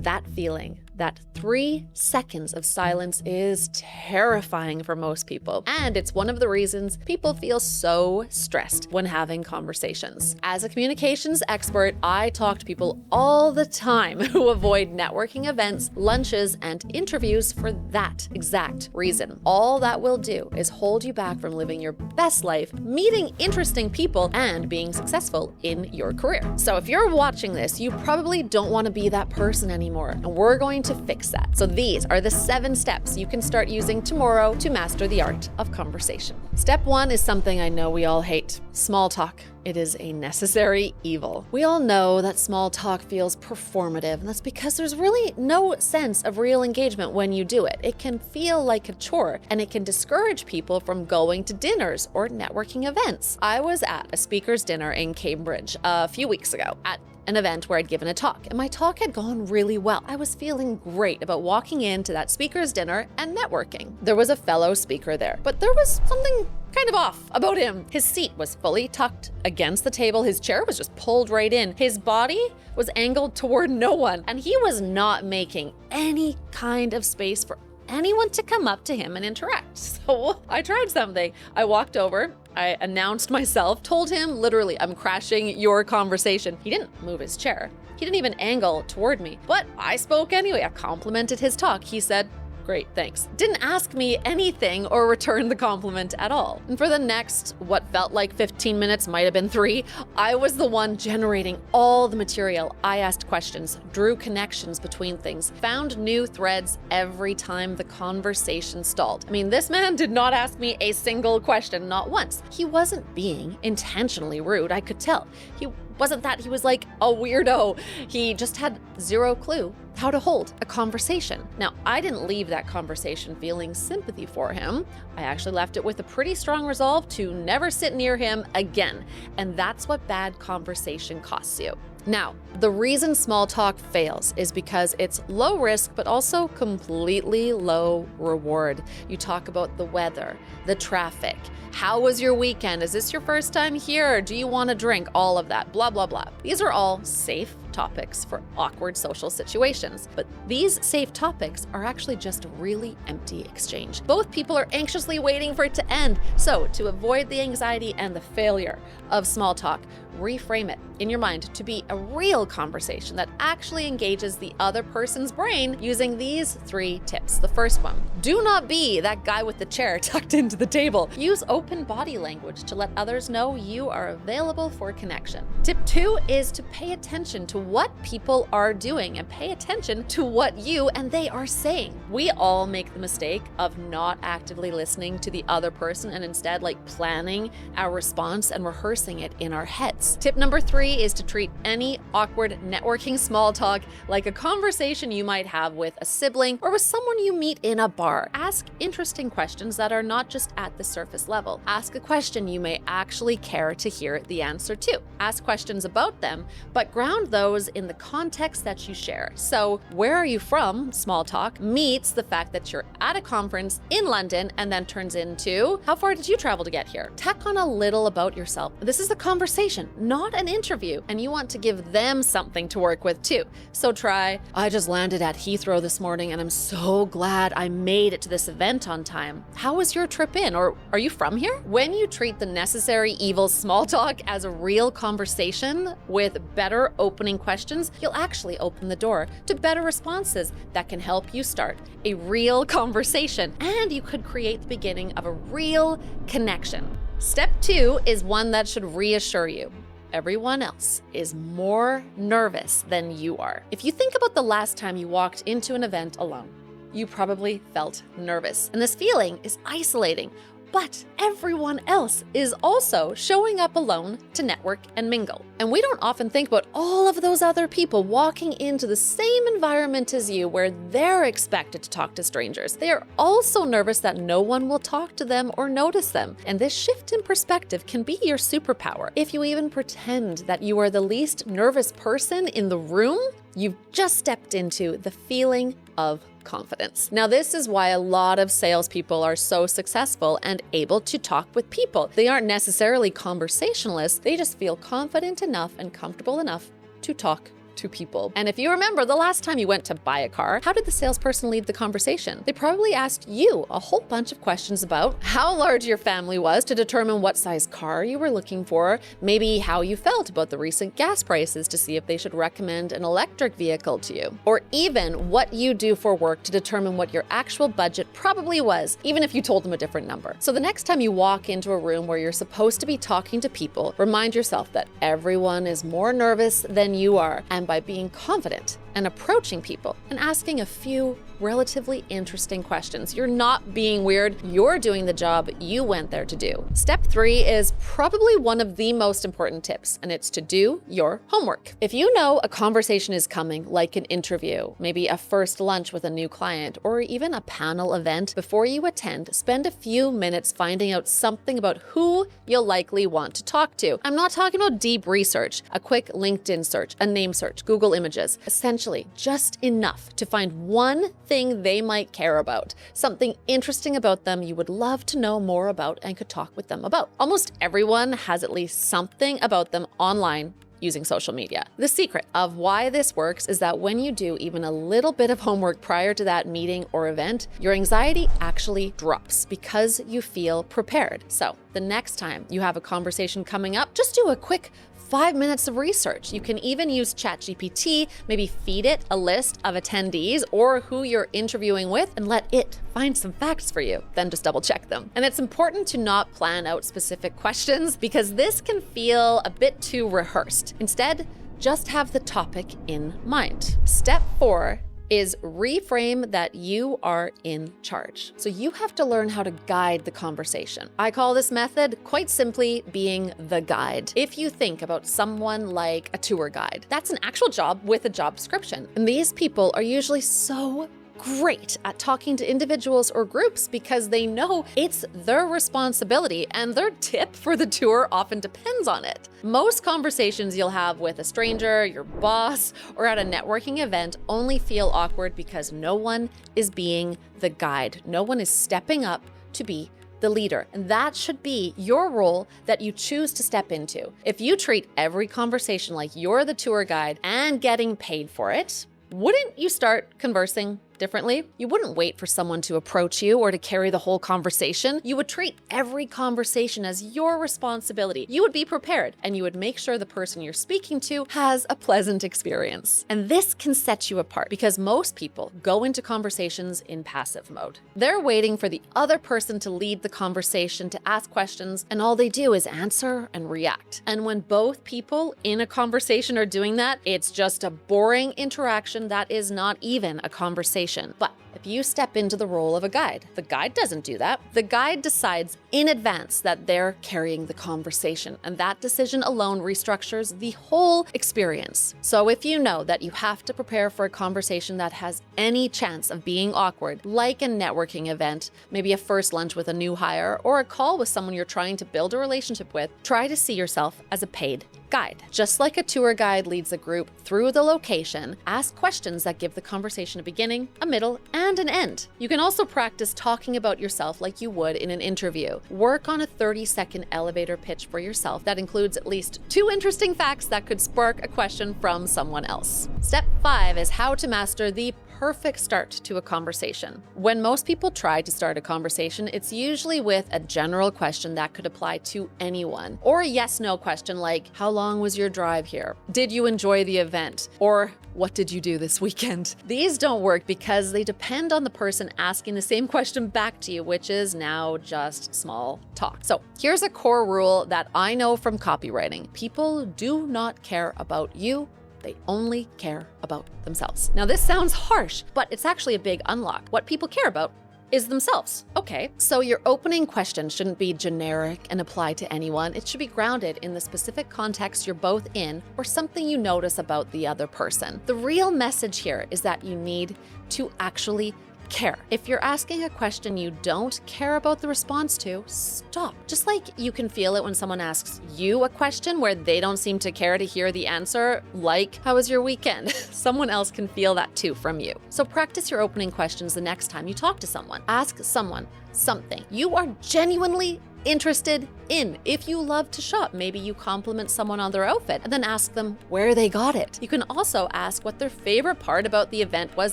That feeling, that 3 seconds of silence is terrifying for most people. And it's one of the reasons people feel so stressed when having conversations. As a communications expert, I talk to people all the time who avoid networking events, lunches, and interviews for that exact reason. All that will do is hold you back from living your best life, meeting interesting people, and being successful in your career. So if you're watching this, you probably don't want to be that person anymore, and we're going to fix that. So these are the 7 steps you can start using tomorrow to master the art of conversation. Step 1 is something I know we all hate: small talk. It is a necessary evil. We all know that small talk feels performative, and that's because there's really no sense of real engagement when you do it. It can feel like a chore, and it can discourage people from going to dinners or networking events. I was at a speaker's dinner in Cambridge a few weeks ago at an event where I'd given a talk, and my talk had gone really well. I was feeling great about walking into that speaker's dinner and networking. There was a fellow speaker there, but there was something kind of off about him. His seat was fully tucked against the table. His chair was just pulled right in. His body was angled toward no one, and he was not making any kind of space for anyone to come up to him and interact. So I tried something. I walked over, I announced myself, told him literally, I'm crashing your conversation. He didn't move his chair. He didn't even angle toward me, but I spoke anyway. I complimented his talk. He said, "Great, thanks." Didn't ask me anything or return the compliment at all. And for the next, what felt like 15 minutes, might have been 3, I was the one generating all the material. I asked questions, drew connections between things, found new threads every time the conversation stalled. I mean, this man did not ask me a single question, not once. He wasn't being intentionally rude, I could tell. He wasn't that he was like a weirdo. He just had zero clue how to hold a conversation. Now, I didn't leave that conversation feeling sympathy for him. I actually left it with a pretty strong resolve to never sit near him again. And that's what bad conversation costs you. Now, the reason small talk fails is because it's low risk, but also completely low reward. You talk about the weather, the traffic, how was your weekend? Is this your first time here? Do you want a drink? All of that, blah, blah, blah. These are all safe topics for awkward social situations, but these safe topics are actually just a really empty exchange. Both people are anxiously waiting for it to end. So to avoid the anxiety and the failure of small talk, reframe it in your mind to be a real conversation that actually engages the other person's brain using these 3 tips. The first one, do not be that guy with the chair tucked into the table. Use open body language to let others know you are available for connection. Tip 2 is to pay attention to what people are doing and pay attention to what you and they are saying. We all make the mistake of not actively listening to the other person and instead planning our response and rehearsing it in our heads. Tip number 3 is to treat any awkward networking small talk like a conversation you might have with a sibling or with someone you meet in a bar. Ask interesting questions that are not just at the surface level. Ask a question you may actually care to hear the answer to. Ask questions about them, but ground those in the context that you share. So, where are you from? Small talk meets the fact that you're at a conference in London and then turns into, how far did you travel to get here? Tack on a little about yourself. This is a conversation, not an interview, and you want to give them something to work with too. So try, I just landed at Heathrow this morning and I'm so glad I made it to this event on time. How was your trip in? Or are you from here? When you treat the necessary evil small talk as a real conversation with better opening questions, you'll actually open the door to better responses that can help you start a real conversation, and you could create the beginning of a real connection. Step 2 is one that should reassure you. Everyone else is more nervous than you are. If you think about the last time you walked into an event alone, you probably felt nervous, and this feeling is isolating. But everyone else is also showing up alone to network and mingle. And we don't often think about all of those other people walking into the same environment as you where they're expected to talk to strangers. They are also nervous that no one will talk to them or notice them. And this shift in perspective can be your superpower. If you even pretend that you are the least nervous person in the room, you've just stepped into the feeling of confidence. Now, this is why a lot of salespeople are so successful and able to talk with people. They aren't necessarily conversationalists, they just feel confident enough and comfortable enough to talk to people. And if you remember the last time you went to buy a car, how did the salesperson lead the conversation? They probably asked you a whole bunch of questions about how large your family was to determine what size car you were looking for, maybe how you felt about the recent gas prices to see if they should recommend an electric vehicle to you, or even what you do for work to determine what your actual budget probably was, even if you told them a different number. So the next time you walk into a room where you're supposed to be talking to people, remind yourself that everyone is more nervous than you are, and by being confident and approaching people and asking a few relatively interesting questions, you're not being weird, you're doing the job you went there to do. Step 3 is probably one of the most important tips, and it's to do your homework. If you know a conversation is coming, like an interview, maybe a first lunch with a new client, or even a panel event, before you attend, spend a few minutes finding out something about who you'll likely want to talk to. I'm not talking about deep research, a quick LinkedIn search, a name search, Google Images. Essentially, just enough to find one thing they might care about, something interesting about them you would love to know more about and could talk with them about. Almost everyone has at least something about them online using social media. The secret of why this works is that when you do even a little bit of homework prior to that meeting or event, your anxiety actually drops because you feel prepared. So the next time you have a conversation coming up, just do a quick 5 minutes of research. You can even use ChatGPT, maybe feed it a list of attendees or who you're interviewing with and let it find some facts for you, then just double check them. And it's important to not plan out specific questions because this can feel a bit too rehearsed. Instead, just have the topic in mind. Step 4 is reframe that you are in charge. So you have to learn how to guide the conversation. I call this method quite simply being the guide. If you think about someone like a tour guide, that's an actual job with a job description. And these people are usually so great at talking to individuals or groups because they know it's their responsibility and their tip for the tour often depends on it. Most conversations you'll have with a stranger, your boss, or at a networking event only feel awkward because no one is being the guide. No one is stepping up to be the leader. And that should be your role that you choose to step into. If you treat every conversation like you're the tour guide and getting paid for it, wouldn't you start conversing differently? You wouldn't wait for someone to approach you or to carry the whole conversation. You would treat every conversation as your responsibility. You would be prepared and you would make sure the person you're speaking to has a pleasant experience. And this can set you apart because most people go into conversations in passive mode. They're waiting for the other person to lead the conversation, to ask questions, and all they do is answer and react. And when both people in a conversation are doing that, it's just a boring interaction that is not even a conversation. But if you step into the role of a guide, the guide doesn't do that. The guide decides in advance that they're carrying the conversation, and that decision alone restructures the whole experience. So if you know that you have to prepare for a conversation that has any chance of being awkward, like a networking event, maybe a first lunch with a new hire, or a call with someone you're trying to build a relationship with, try to see yourself as a paid guide. Just like a tour guide leads a group through the location, ask questions that give the conversation a beginning, a middle, and an end. You can also practice talking about yourself like you would in an interview. Work on a 30-second elevator pitch for yourself that includes at least 2 interesting facts that could spark a question from someone else. Step 5 is how to master the perfect start to a conversation. When most people try to start a conversation, it's usually with a general question that could apply to anyone, or a yes/no question like, how long was your drive here? Did you enjoy the event? Or what did you do this weekend? These don't work because they depend on the person asking the same question back to you, which is now just small talk. So here's a core rule that I know from copywriting. People do not care about you. They only care about themselves. Now, this sounds harsh, but it's actually a big unlock. What people care about is themselves. Okay, so your opening question shouldn't be generic and apply to anyone. It should be grounded in the specific context you're both in or something you notice about the other person. The real message here is that you need to actually care. If you're asking a question you don't care about the response to, stop. Just like you can feel it when someone asks you a question where they don't seem to care to hear the answer, like, how was your weekend? Someone else can feel that too from you. So practice your opening questions the next time you talk to someone. Ask someone something you are genuinely interested in. If you love to shop, maybe you compliment someone on their outfit and then ask them where they got it. You can also ask what their favorite part about the event was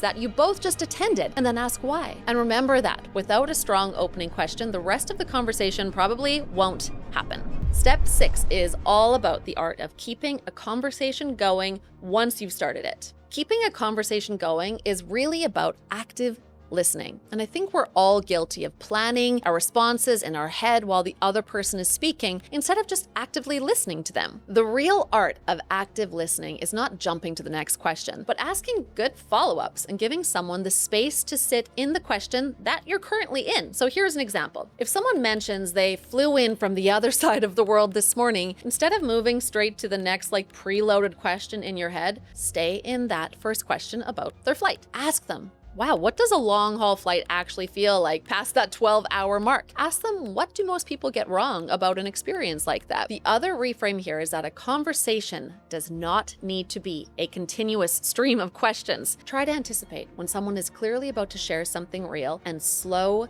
that you both just attended, and then ask why. And remember that without a strong opening question, the rest of the conversation probably won't happen. Step 6 is all about the art of keeping a conversation going once you've started it. Keeping a conversation going is really about active listening. And I think we're all guilty of planning our responses in our head while the other person is speaking instead of just actively listening to them. The real art of active listening is not jumping to the next question, but asking good follow-ups and giving someone the space to sit in the question that you're currently in. So here's an example. If someone mentions they flew in from the other side of the world this morning, instead of moving straight to the next preloaded question in your head, stay in that first question about their flight. Ask them, wow, what does a long-haul flight actually feel like past that 12-hour mark? Ask them, what do most people get wrong about an experience like that? The other reframe here is that a conversation does not need to be a continuous stream of questions. Try to anticipate when someone is clearly about to share something real and slow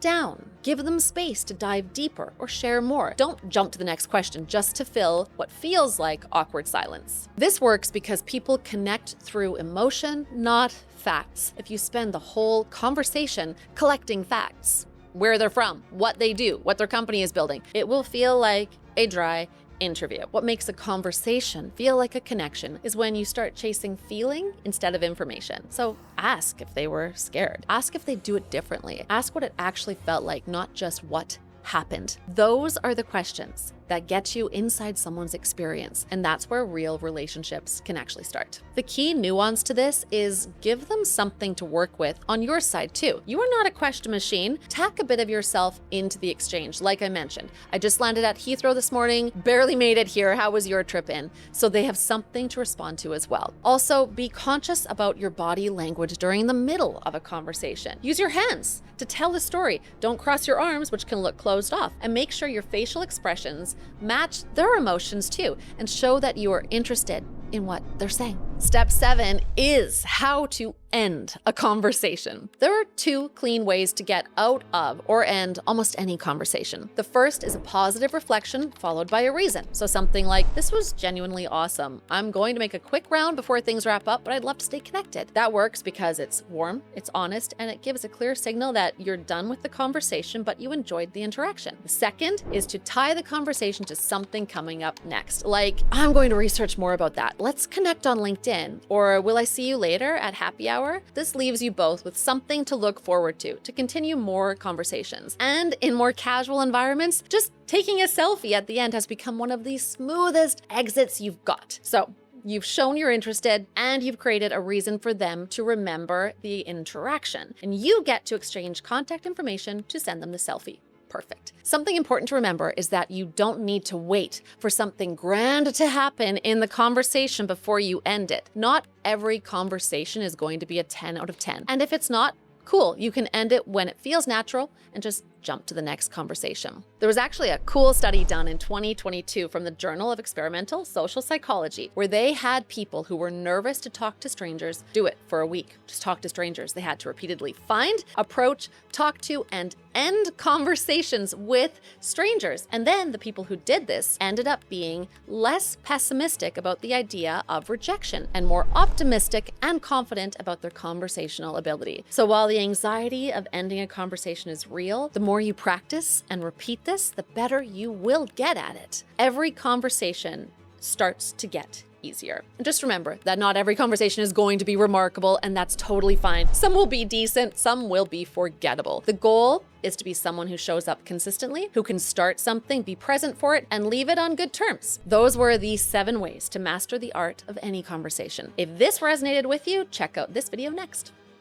down. Give them space to dive deeper or share more. Don't jump to the next question just to fill what feels like awkward silence. This works because people connect through emotion, not facts. If you spend the whole conversation collecting facts, where they're from, what they do, what their company is building, it will feel like a dry interview. What makes a conversation feel like a connection is when you start chasing feeling instead of information. So ask if they were scared. Ask if they do it differently. Ask what it actually felt like, not just what happened. Those are the questions that get you inside someone's experience, and that's where real relationships can actually start. The key nuance to this is give them something to work with on your side too. You are not a question machine. Tack a bit of yourself into the exchange. Like I mentioned, I just landed at Heathrow this morning, barely made it here. How was your trip in? So they have something to respond to as well. Also, be conscious about your body language during the middle of a conversation. Use your hands to tell the story. Don't cross your arms, which can look closed off, and make sure your facial expressions match their emotions too, and show that you are interested in what they're saying. Step 7 is how to end a conversation. There are 2 clean ways to get out of or end almost any conversation. The first is a positive reflection followed by a reason. So something like, this was genuinely awesome. I'm going to make a quick round before things wrap up, but I'd love to stay connected. That works because it's warm, it's honest, and it gives a clear signal that you're done with the conversation, but you enjoyed the interaction. The second is to tie the conversation to something coming up next. Like, I'm going to research more about that. Let's connect on LinkedIn, or will I see you later at happy hour? This leaves you both with something to look forward to continue more conversations. And in more casual environments, just taking a selfie at the end has become one of the smoothest exits you've got. So you've shown you're interested and you've created a reason for them to remember the interaction. And you get to exchange contact information to send them the selfie. Perfect. Something important to remember is that you don't need to wait for something grand to happen in the conversation before you end it. Not every conversation is going to be a 10 out of 10. And if it's not, cool. You can end it when it feels natural and just jump to the next conversation. There was actually a cool study done in 2022 from the Journal of Experimental Social Psychology, where they had people who were nervous to talk to strangers do it for a week. Just talk to strangers. They had to repeatedly find, approach, talk to, and end conversations with strangers. And then the people who did this ended up being less pessimistic about the idea of rejection and more optimistic and confident about their conversational ability. So while the anxiety of ending a conversation is real, the more you practice and repeat this, the better you will get at it. Every conversation starts to get easier. And just remember that not every conversation is going to be remarkable, and that's totally fine. Some will be decent, some will be forgettable. The goal is to be someone who shows up consistently, who can start something, be present for it, and leave it on good terms. Those were the 7 ways to master the art of any conversation. If this resonated with you, check out this video next.